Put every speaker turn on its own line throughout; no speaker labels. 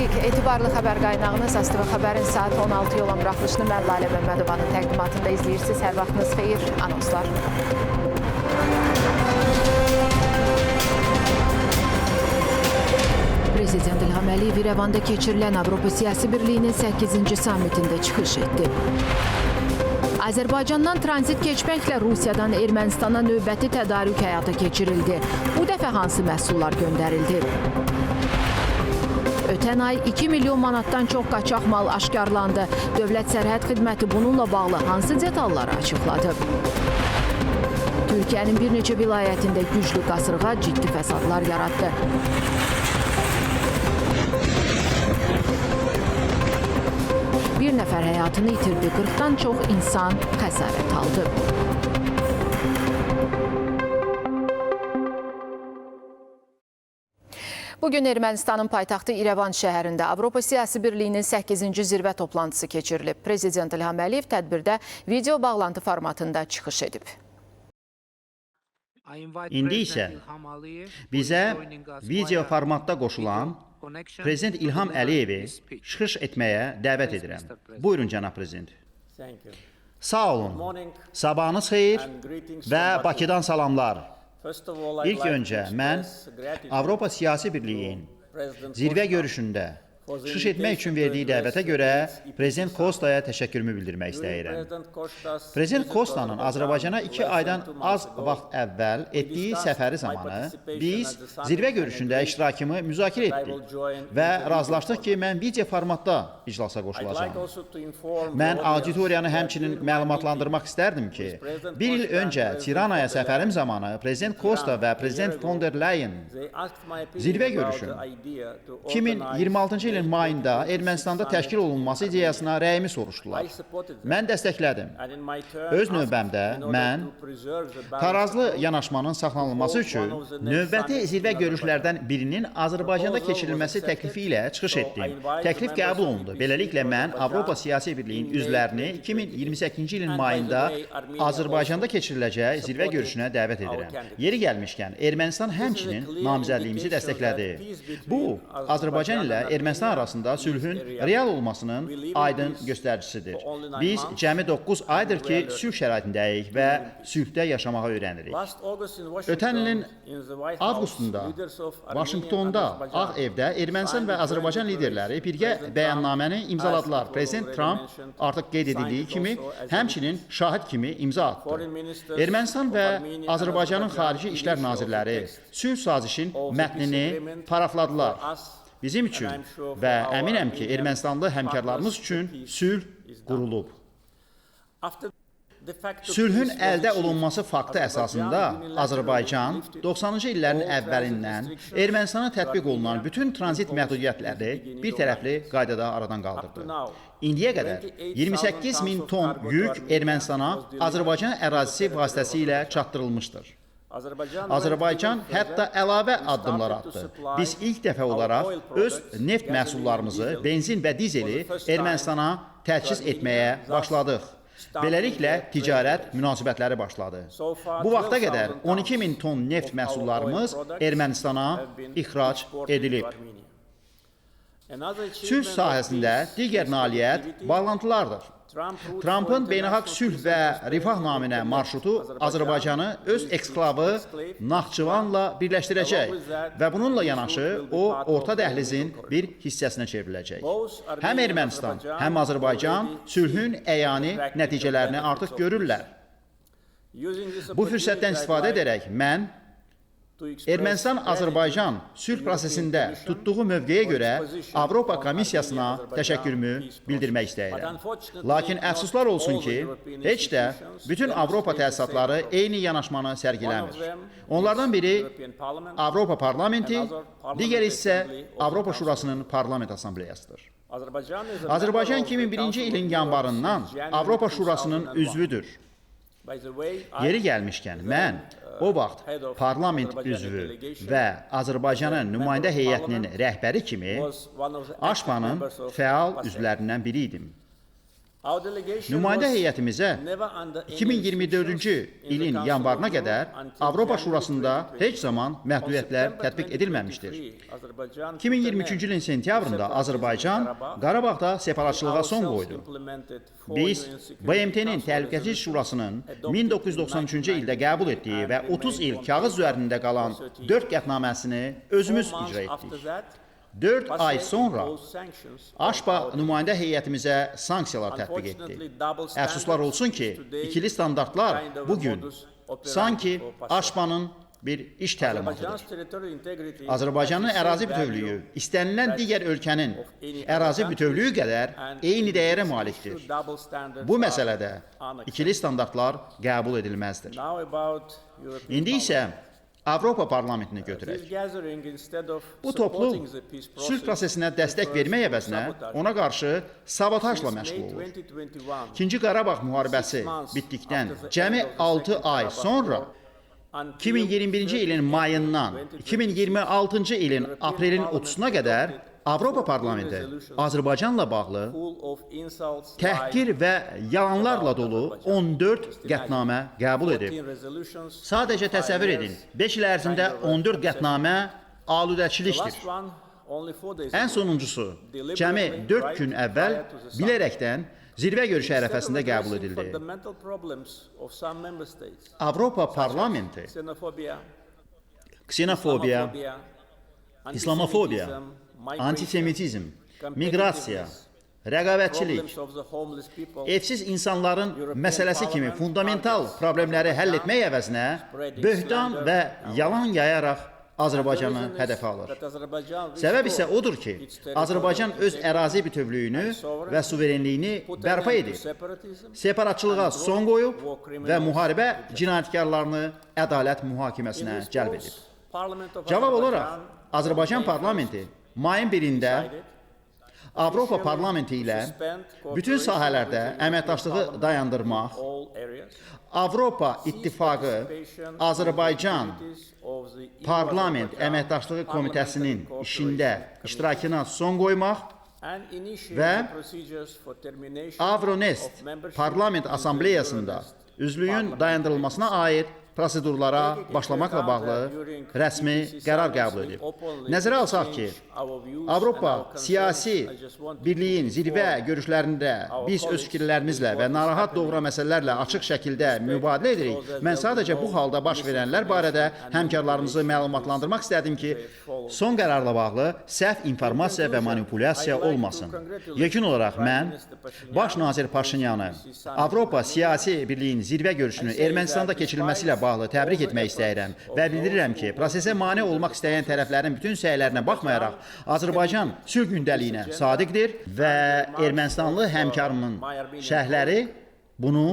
Dəqiq, etibarlı xəbər qaynağınız ASTV Xəbərin saat 16 yola buraxılışını mən Lalə Məmmədovanın təqdimatında izləyirsiniz. Hər vaxtınız xeyir, anonslar. Prezident İlham Əliyev İrəvanda keçirilən Avropa Siyasi Birliyinin 8-ci sammitində çıxış etdi. Azərbaycandan tranzit keçməklə Rusiyadan Ermənistana növbəti tədarük həyata keçirildi. Bu dəfə hansı məhsullar göndərildi? Ötən ay 2 milyon manatdan çox qaçaq mal aşkarlandı. Dövlət Sərhəd Xidməti bununla bağlı hansı detalları açıqladı? Türkiyənin bir neçə vilayətində güclü qasırğa ciddi fəsadlar yaratdı. Bir nəfər həyatını itirdi, 40-dan çox insan xəsarət aldı. Bugün Ermənistanın paytaxtı İrəvan şəhərində Avropa Siyasi Birliyinin 8-ci zirvə toplantısı keçirilib. Prezident İlham Əliyev tədbirdə video bağlantı formatında çıxış edib.
İndi isə bizə video formatda qoşulan Prezident İlham Əliyevi çıxış etməyə dəvət edirəm. Buyurun, cənab prezident. Sağ olun, sabahınız xeyir və Bakıdan salamlar. İlk öncə mən Avropa Siyasi Birliyinin zirvə görüşündə çıxış etmək üçün verdiyi dəvətə görə Prezident Kostaya təşəkkürümü bildirmək istəyirəm. Prezident Kostanın Azərbaycana 2 aydan az vaxt əvvəl etdiyi səfəri zamanı biz zirvə görüşündə iştirakımı müzakirə etdik və razılaşdıq ki, mən video formatda iclasa qoşulacağım. Mən auditoriyanı həmçinin məlumatlandırmaq istərdim ki, bir il öncə Tiranaya səfərim zamanı Prezident Kosta və Prezident von der Leyen zirvə görüşün 2026-cı ilin mayında Ermənistanda təşkil olunması ideyasına rəyimi soruşdular. Mən dəstəklədim. Öz növbəmdə mən tarazlı yanaşmanın saxlanılması üçün növbəti zirvə görüşlərdən birinin Azərbaycanda keçirilməsi təklifi ilə çıxış etdim. Təklif qəbul olundu. Beləliklə mən Avropa Siyasi Birliyinin üzvlərini 2028-ci ilin mayında Azərbaycanda keçiriləcək zirvə görüşünə dəvət edirəm. Yeri gəlmişkən, Ermənistan həmçinin namizədliyimizi dəstəklədi. Bu, Azərbaycan ilə Ermənistan arasında sülhün real olmasının aydın göstəricisidir. Biz cəmi 9 aydır ki, sülh şəraitindəyik və sülhdə yaşamağa öyrənirik. Ötən ilin avqustunda Vaşinqtonda, Ağ Evdə Ermənistan və Azərbaycan liderləri birgə bəyannaməni imzaladılar. Prezident Trump artıq qeyd edildiyi kimi, həmçinin şahid kimi imza atdı. Ermənistan və Azərbaycanın xarici işlər nazirləri sülh sazişin mətnini parafladılar. Bizim üçün və əminəm ki, Ermənistanlı həmkarlarımız üçün sülh qurulub. Sülhün əldə olunması faktı əsasında Azərbaycan 90-cı illərin əvvəlindən Ermənistana tətbiq olunan bütün tranzit məhdudiyyətləri bir tərəfli qaydada aradan qaldırdı. İndiyə qədər 28 min ton yük Ermənistana Azərbaycan ərazisi vasitəsilə çatdırılmışdır. Azərbaycan hətta əlavə addımlar atdı. Biz ilk dəfə olaraq öz neft məhsullarımızı, benzin və dizeli Ermənistana tərkis etməyə başladıq. Beləliklə, ticarət münasibətləri başladı. Bu vaxta qədər 12 min ton neft məhsullarımız Ermənistana ixrac edilib. Sülh sahəsində digər nailiyyət bağlantılardır. Trumpın beynəlxalq sülh və rifah naminə marşrutu Azərbaycanı öz eksklavı Naxçıvanla birləşdirəcək və bununla yanaşı o, orta dəhlizin bir hissəsinə çevriləcək. Həm Ermənistan, həm Azərbaycan sülhün əyani nəticələrini artıq görürlər. Bu fürsətdən istifadə edərək mən Ermənistan-Azərbaycan sülh prosesində tutduğu mövqeyə görə Avropa Komissiyasına təşəkkürümü bildirmək istəyirəm. Lakin əfsuslar olsun ki, heç də bütün Avropa təsisatları eyni yanaşmanı sərgiləmir. Onlardan biri Avropa Parlamenti, digəri isə Avropa Şurasının Parlament Assambleyasıdır. Azərbaycan 2001-ci ilin yanvarından Avropa Şurasının üzvüdür. Yeri gəlmişkən, mən o vaxt parlament üzvü və Azərbaycanın nümayəndə heyətinin rəhbəri kimi AŞPA'nın fəal üzvlərindən biri idim. Nümayəndə heyətimizə 2024-cü ilin yanvarına qədər Avropa Şurasında heç zaman məhdudiyyətlər tətbiq edilməmişdir. 2023-cü ilin sentyabrında Azərbaycan Qarabağda separatçılığa son qoydu. Biz BMT-nin Təhlükəsizlik Şurasının 1993-cü ildə qəbul etdiyi və 30 il kağız üzərində qalan 4 qətnaməsini özümüz icra etdik. 4 ay sonra AŞPA nümayəndə heyətimizə sanksiyalar tətbiq etdi. Əfsuslar olsun ki, ikili standartlar bugün sanki AŞPA-nın bir iş təlimatıdır. Azərbaycanın ərazi bütövlüyü istənilən digər ölkənin ərazi bütövlüyü qədər eyni dəyərə malikdir. Bu məsələdə ikili standartlar qəbul edilməzdir. İndi isə Avropa Parlamentini götürək. Bu toplu sülh prosesinə dəstək vermək əvəzinə ona qarşı sabotajla məşğul olur. İkinci Qarabağ müharibəsi bitdikdən cəmi 6 ay sonra 2021-ci ilin mayından 2026-cı ilin aprelin 30-una qədər Avropa Parlamenti Azərbaycanla bağlı təhqir və yalanlarla dolu 14 qətnamə qəbul edib. Sadəcə təsəvvür edin, 5 il ərzində 14 qətnamə aludəçilikdir. Ən sonuncusu, cəmi 4 gün əvvəl bilərəkdən zirvə görüşü ərəfəsində qəbul edildi. Avropa Parlamenti ksenofobiya, islamofobiya, antisemitizm, miqrasiya, rəqabətçilik, evsiz insanların məsələsi kimi fundamental problemləri həll etmək əvəzinə böhtan və yalan yayaraq Azərbaycanı hədəfə alır. Səbəb isə odur ki, Azərbaycan öz ərazi bütövlüyünü və suverenliyini bərpa edir. Separatçılığa son qoyub və müharibə cinayətkarlarını ədalət mühakiməsinə cəlb edir. Cavab olaraq, Azərbaycan parlamenti mayın 1-də Avropa Parlamenti ilə bütün sahələrdə əməkdaşlığı dayandırmaq, Avropa İttifaqı Azərbaycan Parlament Əməkdaşlığı Komitəsinin işində iştirakına son qoymaq və Avronest Parlament Asambleyasında üzvlüyün dayandırılmasına aid prosedurlara başlamaqla bağlı rəsmi qərar qəbul edib. Nəzərə alsaq ki, Avropa siyasi birliyin zirvə görüşlərində biz öz fikirlərimizlə və narahat doğuran məsələlərlə açıq şəkildə mübadilə edirik. Mən sadəcə bu halda baş verənlər barədə həmkarlarımızı məlumatlandırmaq istədim ki, son qərarla bağlı səhv informasiya və manipulyasiya olmasın. Yekun olaraq mən Baş nazir Paşinyanı Avropa siyasi birliyin zirvə görüşünü Ermənistanda keçirilməsi ilə bağlı təbrik etmək istəyirəm və bildirirəm ki, prosesə mane olmaq istəyən tərəflərin bütün səylərinə baxmayaraq, Azərbaycan sülh gündəliyinə sadiqdir və Ermənistanlı həmkarımın şərhləri bunu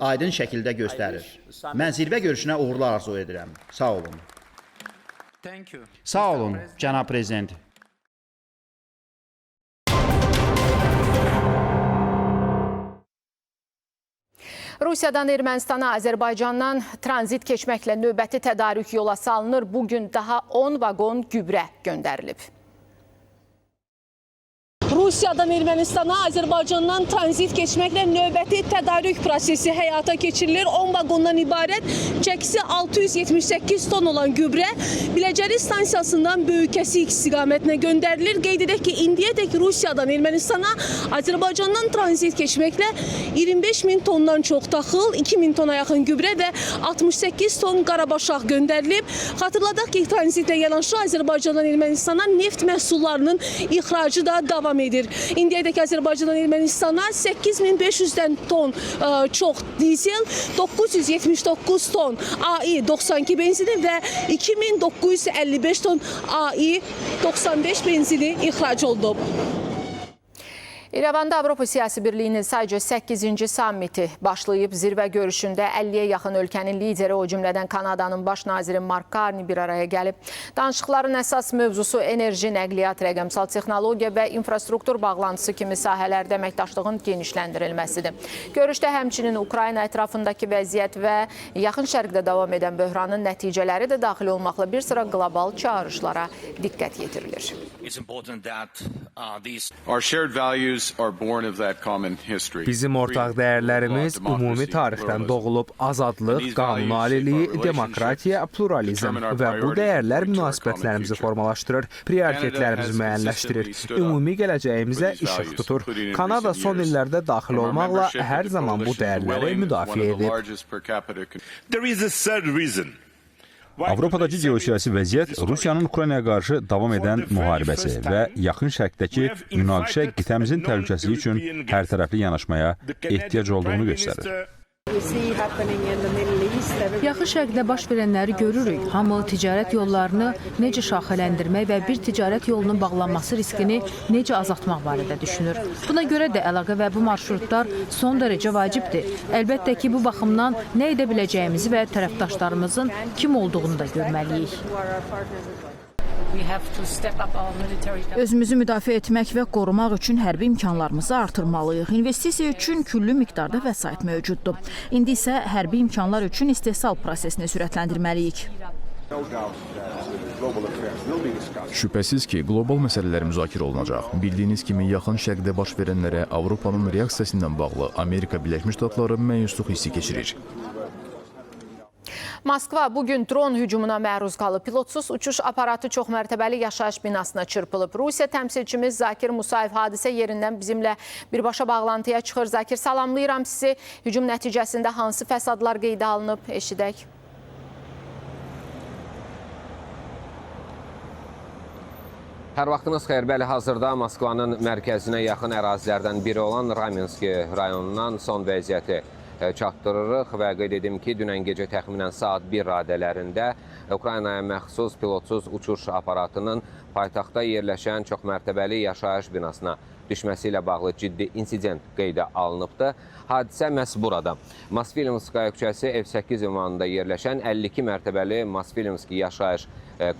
aydın şəkildə göstərir. Mən zirvə görüşünə uğurlar arzu edirəm. Sağ olun. Sağ olun, cənab prezident.
Rusiyadan Ermənistana Azərbaycandan tranzit keçməklə növbəti tədarük yola salınır. Bugün daha 10 vaqon gübrə göndərilib.
Rusiyadan Ermənistana Azərbaycandan tranzit keçməklə növbəti tədarük prosesi həyata keçirilir. 10 vaqondan ibarət çəkisi 678 ton olan gübrə Biləcəri stansiyasından Böyükəsik istiqamətinə göndərilir. Qeyd edək ki, indiyədək Rusiyadan Ermənistana Azərbaycandan tranzit keçməklə 25 min tondan çox taxıl, 2 min tona yaxın gübrə və 68 ton qarabaşaq göndərilib. Xatırladaq ki, tranzitlə yanaşı Azərbaycandan Ermənistana neft məhsullarının ixracı da davam edir. İndiyədək Azərbaycandan Ermənistana 8500-dən ton çox dizel, 979 ton AI-92 benzini və 2955 ton AI-95 benzini ixrac olunub.
İrəvanda Avropa Siyasi Birliyinin sayca 8-ci sammiti başlayıb. Zirvə görüşündə 50-yə yaxın ölkənin lideri, o cümlədən Kanadanın baş naziri Mark Carney bir araya gəlib. Danışıqların əsas mövzusu enerji, nəqliyyat, rəqəmsal texnologiya və infrastruktur bağlantısı kimi sahələrdə əməkdaşlığın genişləndirilməsidir. Görüşdə həmçinin Ukrayna ətrafındakı vəziyyət və yaxın şərqdə davam edən böhranın nəticələri də daxil olmaqla bir sıra qlobal çağırışlara diqqət yetirilir.
Our shared values Bizim ortaq dəyərlərimiz ümumi tarixdən doğulub. Azadlıq, qanunaliliyi, demokratiya, pluralizm və bu dəyərlər münasibətlərimizi formalaşdırır, prioritetlərimizi müəyyənləşdirir, ümumi gələcəyimizə işıq tutur. Kanada son illərdə daxil olmaqla hər zaman bu dəyərləri müdafiə edib.
Avropadakı geosiyasi vəziyyət Rusiyanın Ukraynaya qarşı davam edən müharibəsi və yaxın şərqdəki münaqişə qitəmizin təhlükəsizliyi üçün hər tərəfli yanaşmaya ehtiyac olduğunu göstərir.
Yaxın şərqdə baş verənləri görürük. Hamı ticarət yollarını necə şaxələndirmək və bir ticarət yolunun bağlanması riskini necə azaltmaq barədə düşünür. Buna görə də əlaqə və bu marşrutlar son dərəcə vacibdir. Əlbəttə ki, bu baxımdan nə edə biləcəyimizi və tərəfdaşlarımızın kim olduğunu da görməliyik.
Özümüzü müdafiə etmək və qorumaq üçün hərbi imkanlarımızı artırmalıyıq. İnvestisiya üçün küllü miqdarda vəsait mövcuddur. İndi isə hərbi imkanlar üçün istehsal prosesini sürətləndirməliyik.
Şübhəsiz ki, qlobal məsələlər müzakirə olunacaq. Bildiyiniz kimi, yaxın şərqdə baş verənlərə Avropanın reaksiyası ilə bağlı Amerika Birləşmiş Ştatları məyusluq hissi keçirir.
Moskva bugün dron hücumuna məruz qalıb. Pilotsuz uçuş aparatı çoxmərtəbəli yaşayış binasına çırpılıb. Rusiya təmsilçimiz Zakir Musayev hadisə yerindən bizimlə birbaşa bağlantıya çıxır. Zakir, salamlayıram sizi. Hücum nəticəsində hansı fəsadlar qeydə alınıb? Eşidək.
Hər vaxtınız xeyir. Bəli, hazırda Moskvanın mərkəzinə yaxın ərazilərdən biri olan Ramenski rayonundan son vəziyyəti çatdırırıq və qeyd edim ki, dünən gecə təxminən saat 1 radələrində Ukraynaya məxsus pilotsuz uçuş aparatının paytaxtda yerləşən çoxmərtəbəli yaşayış binasına düşməsi ilə bağlı ciddi insident qeydə alınıbdır. Hadisə məhz burada. Mosfilimskaya küçəsi F8 ünvanında yerləşən 52 mərtəbəli Mosfilimski yaşayış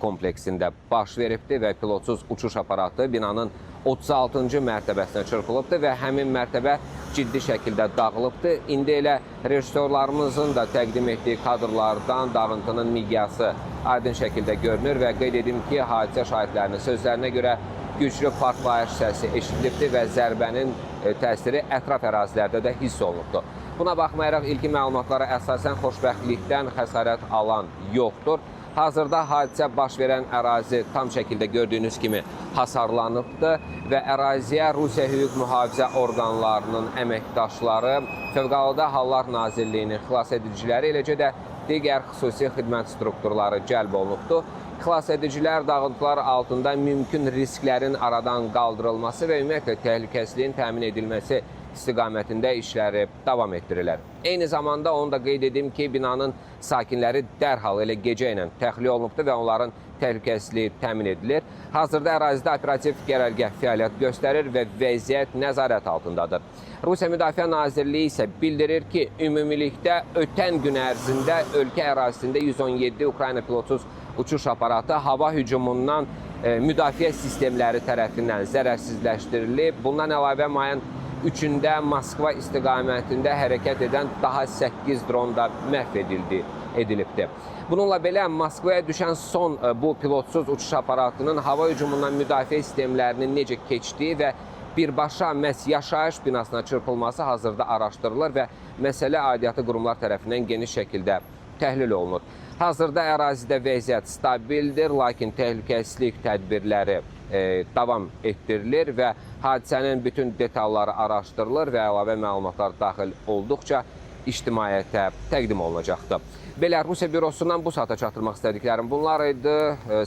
kompleksində baş veribdir və pilotsuz uçuş aparatı binanın 36-cı mərtəbəsinə çırpılıbdır və həmin mərtəbə ciddi şəkildə dağılıbdır. İndi elə rejissorlarımızın da təqdim etdiyi kadrlardan dağıntının miqyası aydın şəkildə görünür və qeyd edim ki, hadisə şahidlərinin sözlərinə görə güclü partlayış səsi eşidilibdir və zərbənin təsiri ətraf ərazilərdə də hiss olunubdur. Buna baxmayaraq ilkin məlumatlara əsasən xoşbəxtlikdən xəsarət alan yoxdur. Hazırda hadisə baş verən ərazi tam şəkildə gördüyünüz kimi hasarlanıbdır və əraziyə Rusiya hüquq mühafizə orqanlarının əməkdaşları, Fövqəladə Hallar Nazirliyinin xilas ediciləri, eləcə də digər xüsusi xidmət strukturları cəlb olunubdur. Xilas edicilər dağıntılar altında mümkün risklərin aradan qaldırılması və ümumiyyətlə təhlükəsizliyin təmin edilməsi istiqamətində işləri davam etdirirlər. Eyni zamanda onu da qeyd edim ki, binanın sakinləri dərhal elə gecə ilə təxliyə olunubdur və onların təhlükəsizliyi təmin edilir. Hazırda ərazidə operativ qərargah fəaliyyət göstərir və vəziyyət nəzarət altındadır. Rusiya Müdafiə Nazirliyi isə bildirir ki, ümumilikdə ötən gün ərzində ölkə ərazisində 117 Ukrayna pilotsuz uçuş aparatı hava hücumundan müdafiə sistemləri tərəfindən zərərsizləşdirilib. Bundan əlavə mayın 3-də Moskva istiqamətində hərəkət edən daha 8 dron da məhv edilibdir. Bununla belə Moskvaya düşən son bu pilotsuz uçuş aparatının hava hücumundan müdafiə sistemlərinin necə keçdiyi və birbaşa məhz yaşayış binasına çırpılması hazırda araşdırılır və məsələ aidiyyatı qurumlar tərəfindən geniş şəkildə təhlil olunur. Hazırda ərazidə vəziyyət stabildir, lakin təhlükəsizlik tədbirləri davam etdirilir və hadisənin bütün detalları araşdırılır və əlavə məlumatlar daxil olduqca ictimaiyyətə təqdim olunacaqdır. Belə Rusiya bürosundan bu saata çatdırmaq istədiklərim bunlar idi.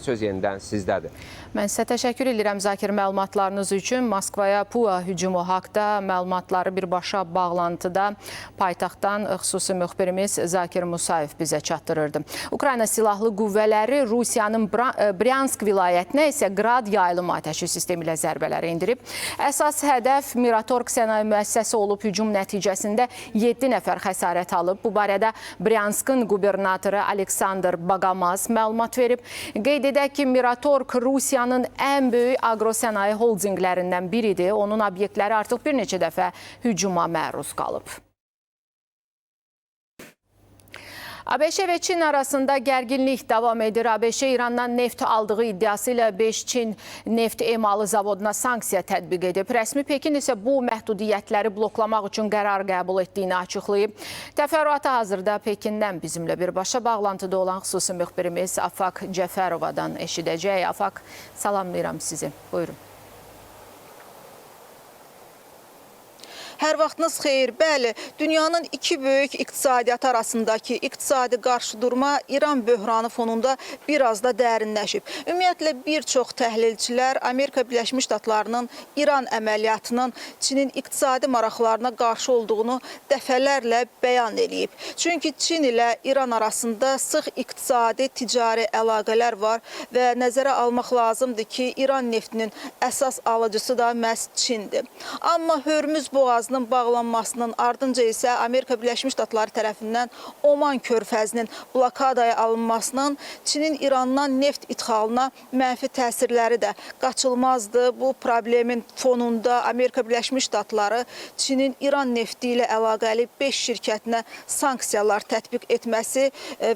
Söz yenidən sizdədir.
Mən sizə təşəkkür edirəm Zakir məlumatlarınız üçün. Moskvaya PUA hücumu haqda məlumatları birbaşa bağlantıda paytaxtdan xüsusi müxbirimiz Zakir Musayev bizə çatdırırdı. Ukrayna Silahlı Qüvvələri Rusiyanın Bryansk vilayətinə isə Qrad yayılım atəşi sistemi ilə zərbələr endirib. Əsas hədəf Miratorg sənaye müəssisəsi olub. Hücum nəticəsində 7 nəfər xəsarət alıb. Bu barədə Bryanskın qubernatoru Aleksandr Baqamaz məlumat verib. Qeyd edək ki, Miratorg Rusiyanın ən böyük agrosənaye holdinqlərindən biridir. Onun obyektləri artıq bir neçə dəfə hücuma məruz qalıb. ABŞ və Çin arasında gərginlik davam edir. ABŞ İrandan neft aldığı iddiası ilə 5 Çin neft emalı zavoduna sanksiya tətbiq edib. Rəsmi Pekin isə bu məhdudiyyətləri bloklamaq üçün qərar qəbul etdiyini açıqlayıb. Təfərrüatı hazırda Pekindən bizimlə birbaşa bağlantıda olan xüsusi müxbirimiz Afaq Cəfərovadan eşidəcək. Afaq, salamlayıram sizi. Buyurun.
Hər vaxtınız xeyir. Bəli, dünyanın iki böyük iqtisadiyyatı arasındakı iqtisadi qarşıdurma İran böhranı fonunda biraz da dərinləşib. Ümumiyyətlə, bir çox təhlilçilər Amerika Birləşmiş Ştatlarının İran əməliyyatının Çinin iqtisadi maraqlarına qarşı olduğunu dəfələrlə bəyan edib. Çünki Çin ilə İran arasında sıx iqtisadi, ticari əlaqələr var və nəzərə almaq lazımdır ki, İran neftinin əsas alıcısı da məhz Çindir. Amma Hörmüz boğazı bağlanmasının ardınca isə Amerika Birləşmiş Ştatları tərəfindən Oman körfəzinin blokadaya alınmasının Çinin İrandan neft idxalına mənfi təsirləri də qaçılmazdır. Bu problemin fonunda Amerika Birləşmiş Ştatları Çinin İran nefti ilə əlaqəli 5 şirkətinə sanksiyalar tətbiq etməsi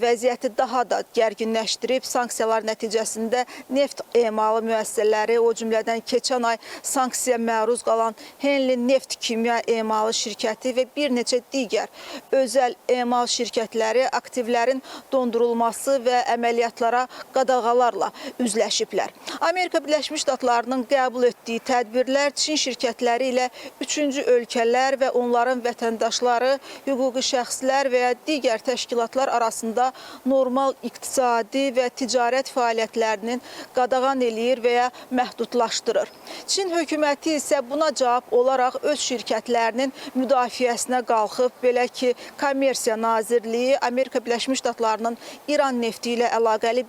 vəziyyəti daha da gərginləşdirib. Sanksiyalar nəticəsində neft emalı müəssisələri, o cümlədən keçən ay sanksiya məruz qalan Henley Neft Kimya emalı şirkəti və bir neçə digər özəl emal şirkətləri aktivlərin dondurulması və əməliyyatlara qadağalarla üzləşiblər. Amerika Birləşmiş Ştatlarının qəbul etdiyi tədbirlər Çin şirkətləri ilə üçüncü ölkələr və onların vətəndaşları, hüquqi şəxslər və ya digər təşkilatlar arasında normal iqtisadi və ticarət fəaliyyətlərinin qadağan eləyir və ya məhdudlaşdırır. Çin hökuməti isə buna cavab olaraq öz şirkətlərinin müdafiəsinə qalxıb, belə ki, Kommersiya Nazirliyi Amerika Birləşmiş Ştatlarının İran nefti ilə əlaqəli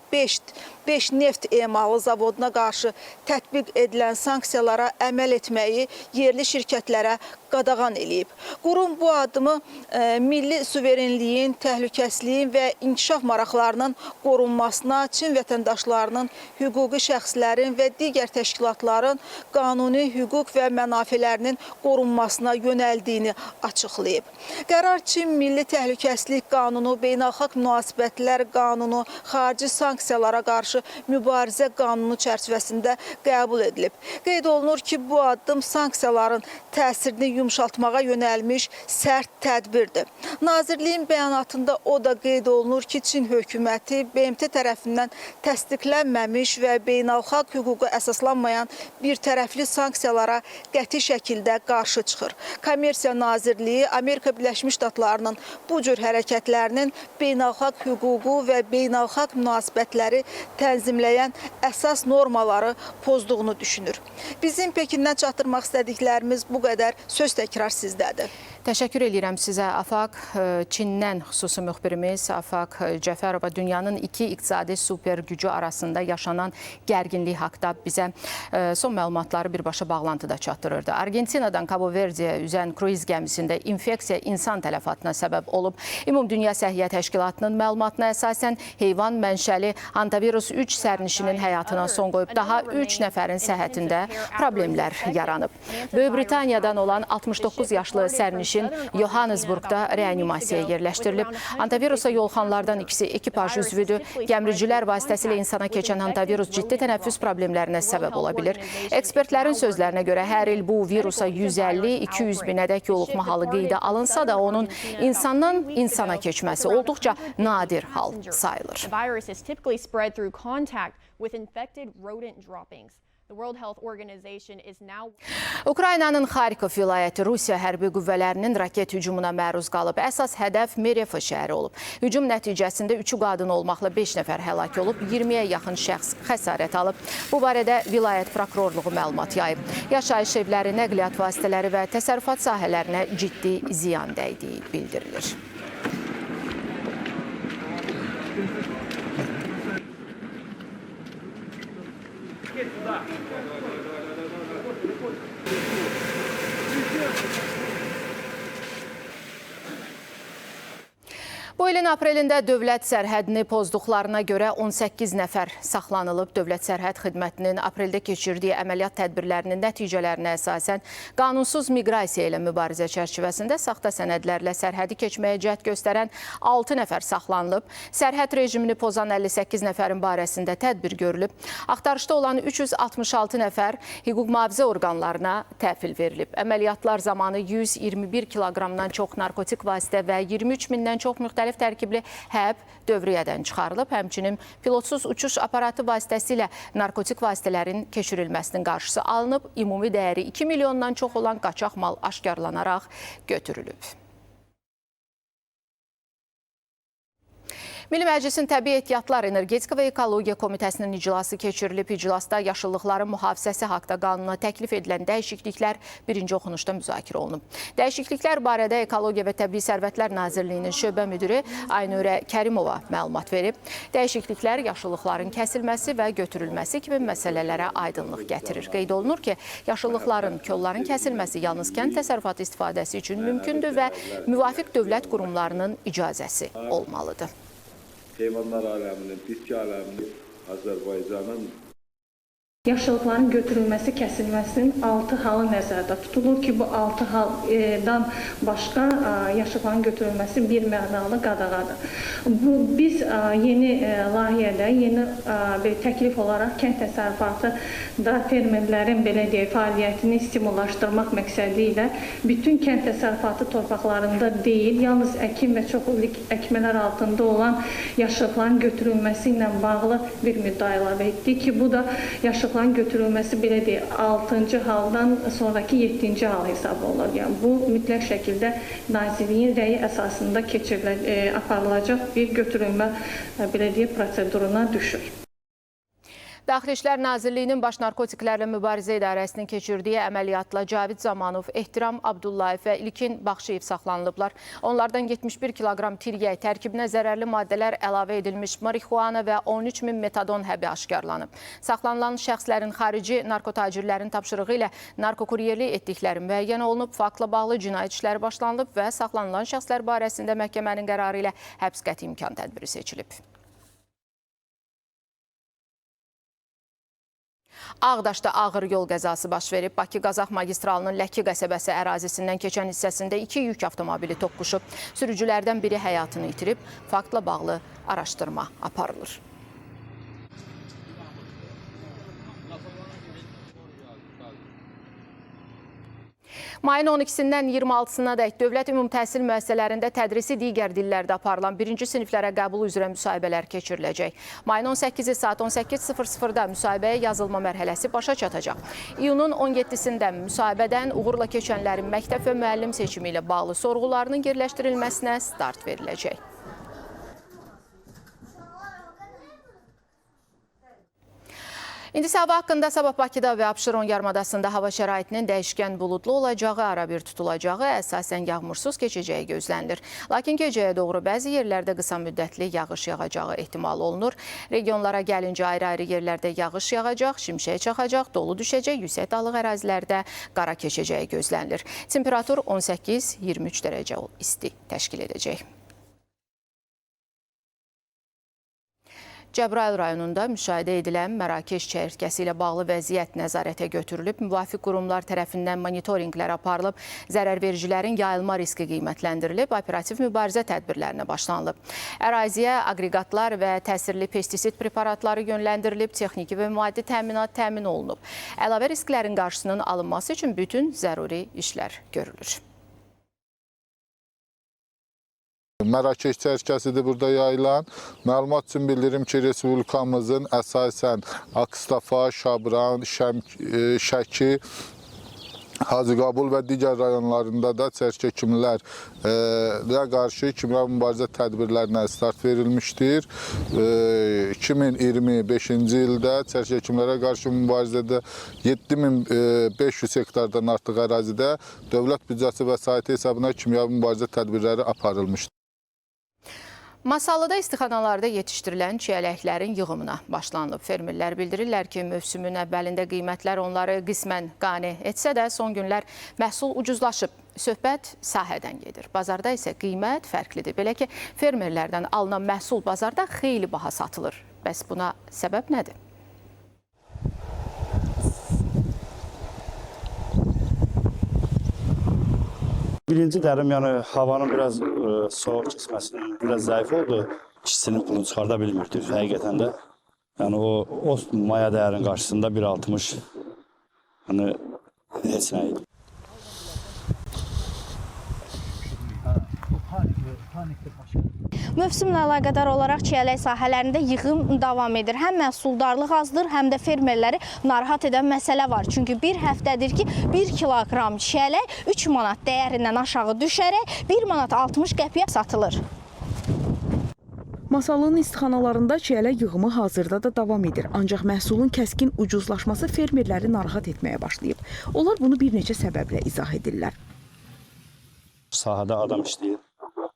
5 neft emalı zavoduna qarşı tətbiq edilən sanksiyalara əməl etməyi yerli şirkətlərə qadağan eləyib. Qurum bu addımı milli suverenliyin, təhlükəsizliyin və inkişaf maraqlarının qorunmasına, Çin vətəndaşlarının, hüquqi şəxslərin və digər təşkilatların qanuni hüquq və mənafelərinin qorunmasına yönəldiyini açıqlayıb. Qərar Çin Milli Təhlükəsizlik Qanunu, Beynəlxalq Münasibətlər Qanunu, xarici sanksiyalara qarşı mübarizə qanunu çərçivəsində qəbul edilib. Qeyd olunur ki, bu addım sanksiyaların təsirini yumşaltmağa yönəlmiş sərt tədbirdir. Nazirliyin bəyanatında o da qeyd olunur ki, Çin hökuməti BMT tərəfindən təsdiqlənməmiş və beynəlxalq hüquqa əsaslanmayan bir tərəfli sanksiyalara qəti şəkildə qarşı çıxır. Kommersiya Nazirliyi Amerika Birləşmiş Ştatlarının bu cür hərəkətlərinin beynəlxalq hüququ və beynəlxalq münasibətləri tənzimləyən əsas normaları pozduğunu düşünür. Bizim Pekindən çatdırmaq istədiklərimiz bu qədər. Söz təkrar sizdədir.
Təşəkkür edirəm sizə, Afaq. Çindən xüsusi müxbirimiz Afaq Cəfərova dünyanın iki iqtisadi super gücü arasında yaşanan gərginlik haqda bizə son məlumatları birbaşa bağlantıda çatdırırdı. Argentinadan Cabo Verdeyə üzən kruiz gəmisində infeksiya insan tələfatına səbəb olub. Ümumdünya Səhiyyə Təşkilatının məlumatına əsasən heyvan mənşəli hantavirus 3 sərnişinin həyatına son qoyub. Daha 3 nəfərin səhhətində problemlər yaranıb. Böyük Britaniyadan olan 69 yaşlı sərnişin Johannesburgda reanimasiyaya yerləşdirilib. Hantavirusa yolxanlardan ikisi ekipaj üzvüdür. Gəmiricilər vasitəsilə insana keçən hantavirus ciddi tənəffüs problemlərinə səbəb ola bilir. Ekspertlərin sözlərinə görə hər il bu virusa 150-200 minədək yoluxma halı qeydə alınsa da onun insandan insana keçməsi olduqca nadir hal sayılır. Ukraynanın Xarkov vilayəti Rusiya hərbi qüvvələrinin raket hücumuna məruz qalıb. Əsas hədəf Merefa şəhəri olub. Hücum nəticəsində 3 qadın olmaqla 5 nəfər həlak olub, 20-yə yaxın şəxs xəsarət alıb. Bu barədə vilayət prokurorluğu məlumat yayıb. Yaşayış evləri, nəqliyyat vasitələri və təsərrüfat sahələrinə ciddi ziyan dəydiyi bildirilir. Bu Bu ilin aprelində dövlət sərhədini pozduqlarına görə 18 nəfər saxlanılıb. Dövlət Sərhəd Xidmətinin apreldə keçirdiyi əməliyyat tədbirlərinin nəticələrinə əsasən qanunsuz miqrasiya ilə mübarizə çərçivəsində saxta sənədlərlə sərhədi keçməyə cəhd göstərən 6 nəfər saxlanılıb. Sərhəd rejimini pozan 58 nəfərin barəsində tədbir görülüb. Axtarışda olan 366 nəfər hüquq mühafizə orqanlarına təhvil verilib. Əməliyyatlar zamanı 121 kiloqramdan çox narkotik vasitə və 23 mindən çox müxtəlif tərkibli həb dövriyyədən çıxarılıb. Həmçinin pilotsuz uçuş aparatı vasitəsilə narkotik vasitələrin keçirilməsinin qarşısı alınıb. Ümumi dəyəri 2 milyondan çox olan qaçaq mal aşkarlanaraq götürülüb. Milli Məclisin Təbii Ehtiyatlar, Energetika və Ekologiya Komitəsinin iclası keçirilib. İclasda yaşıllıqların mühafizəsi haqda qanuna təklif edilən dəyişikliklər birinci oxunuşda müzakirə olunub. Dəyişikliklər barədə Ekologiya və Təbii Sərvətlər Nazirliyinin şöbə müdiri Aynurə Kərimova məlumat verib. Dəyişikliklər yaşıllıqların kəsilməsi və götürülməsi kimi məsələlərə aydınlıq gətirir. Qeyd olunur ki, yaşıllıqların, kolların kəsilməsi yalnız kənd təsərrüfatı istifadəsi üçün mümkündür və müvafiq dövlət qurumlarının icazəsi olmalıdır.
Heyvanlar aləminin, bitki aləminin Azərbaycanın
yaşıllıqların götürülməsi, kəsilməsinin 6 halı nəzərdə tutulur ki, bu 6 haldan başqa yaşıllıqların götürülməsi bir mənalı qadağadır. Biz yeni layihədə, yeni bir təklif olaraq kənd təsərrüfatında fermerlərin belə deyək, fəaliyyətini stimullaşdırmaq məqsədi ilə bütün kənd təsərrüfatı torpaqlarında deyil, yalnız əkin və çoxillik əkmələr altında olan yaşıllıqların götürülməsi ilə bağlı bir müddia əlavə etdik ki, bu da yaşıllıqların götürülməsi belə deyək, 6-cı haldan sonraki 7-ci hal hesabı olur. Yəni, bu mütləq şəkildə Nazirliyin rəyi əsasında aparılacaq bir götürülmə belə deyək, proseduruna düşür.
Daxili İşlər Nazirliyinin Baş Narkotiklərlə Mübarizə İdarəsinin keçirdiyi əməliyyatla Cavid Zamanov, Ehtiram Abdullayev və İlkin Baxşıyev saxlanılıblar. Onlardan 71 kiloqram tiryək, tərkibinə zərərli maddələr əlavə edilmiş marixuana və 13 min metadon həbi aşkarlanıb. Saxlanılan şəxslərin xarici narkotacirlərin tapşırığı ilə narkokuryerlik etdikləri müəyyən olunub, faktla bağlı cinayət işləri başlanılıb və saxlanılan şəxslər barəsində məhkəmənin qərarı ilə həbs qəti imkan tədbiri seçilib. Ağdaşda ağır yol qəzası baş verib. Bakı-Qazax magistralının Ləki qəsəbəsi ərazisindən keçən hissəsində 2 yük avtomobili toqquşub. Sürücülərdən biri həyatını itirib. Faktla bağlı araşdırma aparılır. Mayın 12-dən 26-sına dək dövlət ümumi təhsil müəssisələrində tədrisi digər dillərdə aparılan birinci siniflərə qəbul üzrə müsahibələr keçiriləcək. Mayın 18-i saat 18:00-da müsahibəyə yazılma mərhələsi başa çatacaq. İyunun 17-sində müsahibədən uğurla keçənlərin məktəb və müəllim seçimi ilə bağlı sorğularının yerləşdirilməsinə start veriləcək. İndi hava haqqında sabah Bakıda və Abşeron yarımadasında hava şəraitinin dəyişkən buludlu olacağı, arabir tutulacağı, əsasən yağmursuz keçəcəyi gözlənilir. Lakin gecəyə doğru bəzi yerlərdə qısa müddətli yağış yağacağı ehtimal olunur. Regionlara gəlincə ayrı-ayrı yerlərdə yağış yağacaq, şimşək çaxacaq, dolu düşəcək, yüksək dağlıq ərazilərdə qara keçəcəyi gözlənilir. Temperatur 18-23 dərəcə isti təşkil edəcək. Cəbrayıl rayonunda müşahidə edilən Mərakeş çəyirtkəsi ilə bağlı vəziyyət nəzarətə götürülüb. Müvafiq qurumlar tərəfindən monitorinqlər aparılıb. Zərərvericilərin yayılma riski qiymətləndirilib. Operativ mübarizə tədbirlərinə başlanılıb. Əraziyə aqreqatlar və təsirli pestisid preparatları yönləndirilib. Texniki və maddi təminat təmin olunub. Əlavə risklərin qarşısının alınması üçün bütün zəruri işlər görülür.
Mərakeş çəyirtkəsidir burada yayılan. Məlumat üçün bildirim ki, Respublikamızın əsasən Akstafa, Şabran, Şəki, Hacıqabul və digər rayonlarında da çəyirtkəkimlərə qarşı kimya mübarizə tədbirlərinə start verilmişdir. 2025-ci ildə çəyirtkəkimlərə qarşı mübarizədə 7500 hektardan artıq ərazidə dövlət büdcəsi vəsaiti hesabına kimya mübarizə tədbirləri aparılmışdır.
Masallıda istixanalarda yetişdirilən çiyələklərin yığımına başlanılıb. Fermerlər bildirirlər ki, mövsümün əvvəlində qiymətlər onları qismən qane etsə də son günlər məhsul ucuzlaşıb. Söhbət sahədən gedir. Bazarda isə qiymət fərqlidir. Belə ki, fermerlərdən alınan məhsul bazarda xeyli baha satılır. Bəs buna səbəb nədir?
Birinci dərim, yəni havanın biraz soğuk keçməsinin biraz zəif oldu. İşçinin pulunu çıxarda bilmirdik həqiqətən də. Yəni o maya dəyərin qarşısında 1.60 yəni heç nə idi.
Mövsümlə əlaqədar olaraq çiyələk sahələrində yığım davam edir. Həm məhsuldarlıq azdır, həm də fermerləri narahat edən məsələ var. Çünki bir həftədir ki, 1 kiloqram çiyələk 3 manat dəyərindən aşağı düşərək 1 manat 60 qəpiyə satılır.
Masallının istixanalarında çiyələk yığımı hazırda da davam edir. Ancaq məhsulun kəskin ucuzlaşması fermerləri narahat etməyə başlayıb. Onlar bunu bir neçə səbəblə izah edirlər.
Sahədə adam işləyir.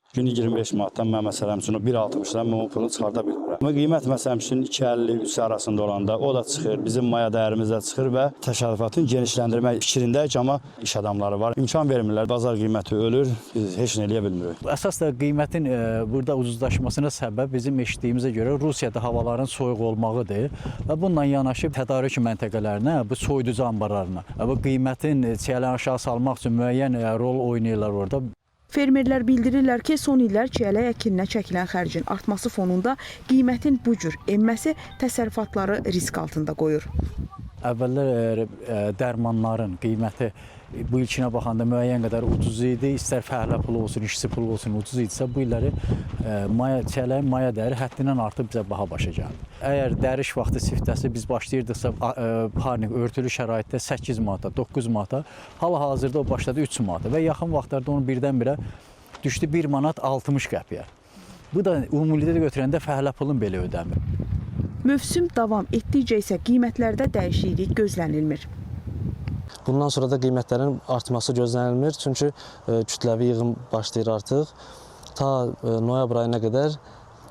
Günü 25 manatdan mən məsələn üçün 1.60-dan mən o pulu çıxarda bilmirəm. Amma qiymət məsələn üçün 2.50-3 arasında olanda o da çıxır, bizim maya dəyərimiz də çıxır və təsərrüfatın genişləndirmək fikrindəyik, amma iş adamları var. İmkan vermirlər, bazar qiyməti ölür, biz heç nə eləyə bilmirik.
Əsas da qiymətin burada ucuzlaşmasına səbəb bizim eşitdiyimizə görə Rusiyada havaların soyuq olmağıdır və bununla yanaşı tədarük məntəqələrinə, bu soyuducu anbarlarına, bu qiymətin çiyələni aşağı salmaq üçün müəyyən rol oynayırlar orada.
Fermerlər bildirirlər ki, son illər çiyələk əkininə çəkilən xərcin artması fonunda qiymətin bu cür enməsi təsərrüfatları risk altında qoyur.
Əvvəllər dərmanların qiyməti bu ilkinə baxanda müəyyən qədər ucuz idi. İstər fəhlə pulu olsun, işçi pulu olsun ucuz idisə, bu illəri çiyələyin maya dəyəri həddindən artıb bizə baha başa gəldi. Əgər dəriş vaxtı siftəsi biz başlayırdıqsa, örtülü şəraitdə 8 manata, 9 manata, hal-hazırda o başladı 3 manata və yaxın vaxtlarda onu birdən-birə düşdü 1 manat 60 qəpiyə. Bu da ümumilikdə götürəndə fəhlə pulun belə ödəmir.
Mövsüm davam etdikcə isə qiymətlərdə dəyişiklik gözlənilmir.
Bundan sonra da qiymətlərin artması gözlənilmir, çünki kütləvi yığım başlayır artıq. Ta noyabr ayına qədər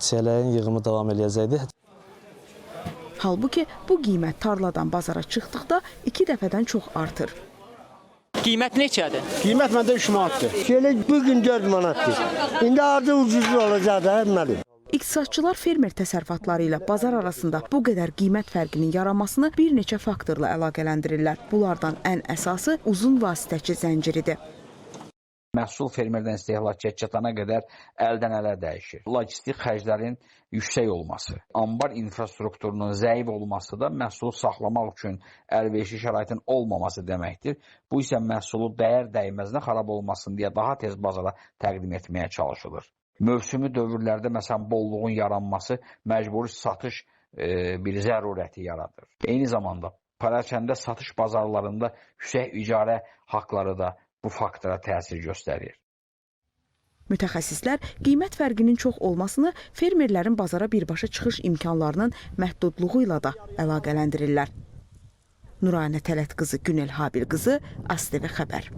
çiyələyin yığımı davam edəcəkdir.
Halbuki bu qiymət tarladan bazara çıxdıqda 2 dəfədən çox artır.
Qiymət neçədir?
Qiymət məndə 3 manatdır. Çiyələk bugün 4 manatdır. İndi artıq ucuzlu olacaq da həmməli.
İqtisadçılar fermer təsərrüfatları ilə bazar arasında bu qədər qiymət fərqinin yaranmasını bir neçə faktorla əlaqələndirirlər. Bunlardan ən əsası uzun vasitəçi zənciridir.
Məhsul fermerdən istehlakçıya çatana qədər əldən ələ dəyişir. Logistik xərclərin yüksək olması, ambar infrastrukturunun zəif olması da məhsulu saxlamaq üçün əlverişli şəraitin olmaması deməkdir. Bu isə məhsulu dəyər dəyməzinə xarab olmasın deyə daha tez bazara təqdim etməyə çalışılır. Mövsümi dövrlərdə məsələn bolluğun yaranması məcburi satış bir zərurəti yaradır. Eyni zamanda parakəndə satış bazarlarında yüksək icarə haqqları da bu faktora təsir göstərir.
Mütəxəssislər qiymət fərqinin çox olmasını fermerlərin bazara birbaşa çıxış imkanlarının məhdudluğu ilə də əlaqələndirirlər. Nuranə Tələt qızı, Günel Habil qızı, ASTV xəbər.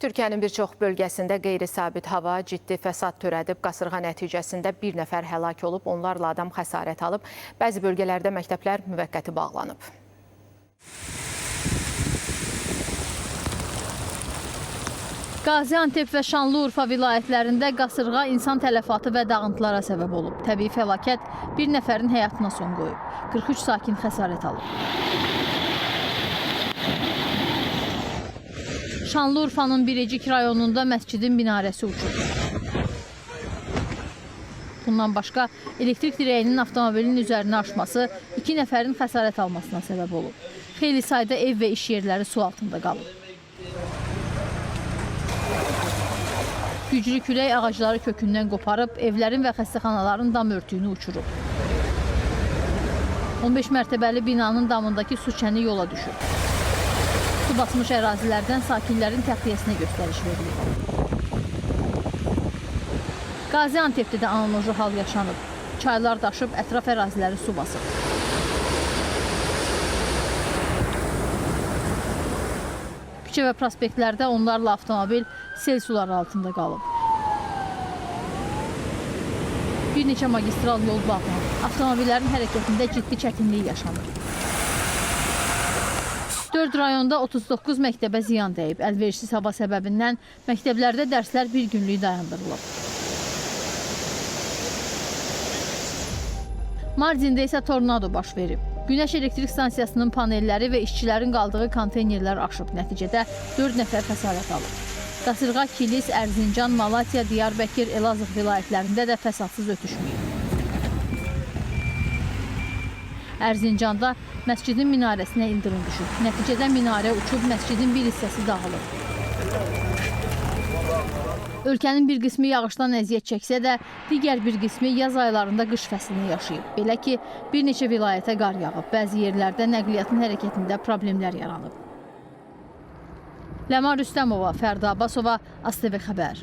Türkiyənin bir çox bölgəsində qeyri-sabit hava ciddi fəsad törədib. Qasırğa nəticəsində bir nəfər həlak olub, onlarla adam xəsarət alıb. Bəzi bölgələrdə məktəblər müvəqqəti bağlanıb.
Qaziantep və Şanlıurfa vilayətlərində qasırğa insan tələfatı və dağıntılara səbəb olub. Təbii fəlakət bir nəfərin həyatına son qoyub. 43 sakin xəsarət alıb. Şanlıurfanın Biricik rayonunda məscidin minarəsi uçub. Bundan başqa elektrik dirəyinin avtomobilin üzərinə aşması 2 nəfərin xəsarət almasına səbəb olub. Xeyli sayda ev və iş yerləri su altında qalıb. Güclü külək ağacları kökündən qoparıb, evlərin və xəstəxanaların dam örtüyünü uçurub. 15 mərtəbəli binanın damındakı su çəni yola düşüb. Su basmış ərazilərdən sakinlərin təxliyəsinə göstəriş verilir. Qaziantepdə də analoji hal yaşanıb. Çaylar daşıb, ətraf əraziləri su basıb. Küçə və prospektlərdə onlarla avtomobil sel suları altında qalıb. Bir neçə magistral yol bağlanıb. Avtomobillərin hərəkətində ciddi çətinlik yaşanır. 4 rayonda 39 məktəbə ziyan dəyib. Əlverişsiz hava səbəbindən məktəblərdə dərslər bir günlük dayandırılıb. Mardində isə tornado baş verib. Günəş elektrik stansiyasının panelləri və işçilərin qaldığı konteynerlər aşıb. Nəticədə 4 nəfər xəsarət alıb. Qasırğa Kilis, Ərzincan, Malatya, Diyarbəkir, Elazığ vilayətlərində də fəsadsız ötüşməyib. Ərzincanda məscidin minarəsinə ildırım düşüb. Nəticədə minarə uçub, məscidin bir hissəsi dağılıb. Ölkənin bir qismi yağışdan əziyyət çəksə də, digər bir qismi yaz aylarında qış fəslini yaşayıb. Belə ki, bir neçə vilayətə qar yağıb, bəzi yerlərdə nəqliyyatın hərəkətində problemlər yaranıb. Ləman Rüstəmova, Fərda Abbasova, ASTV Xəbər.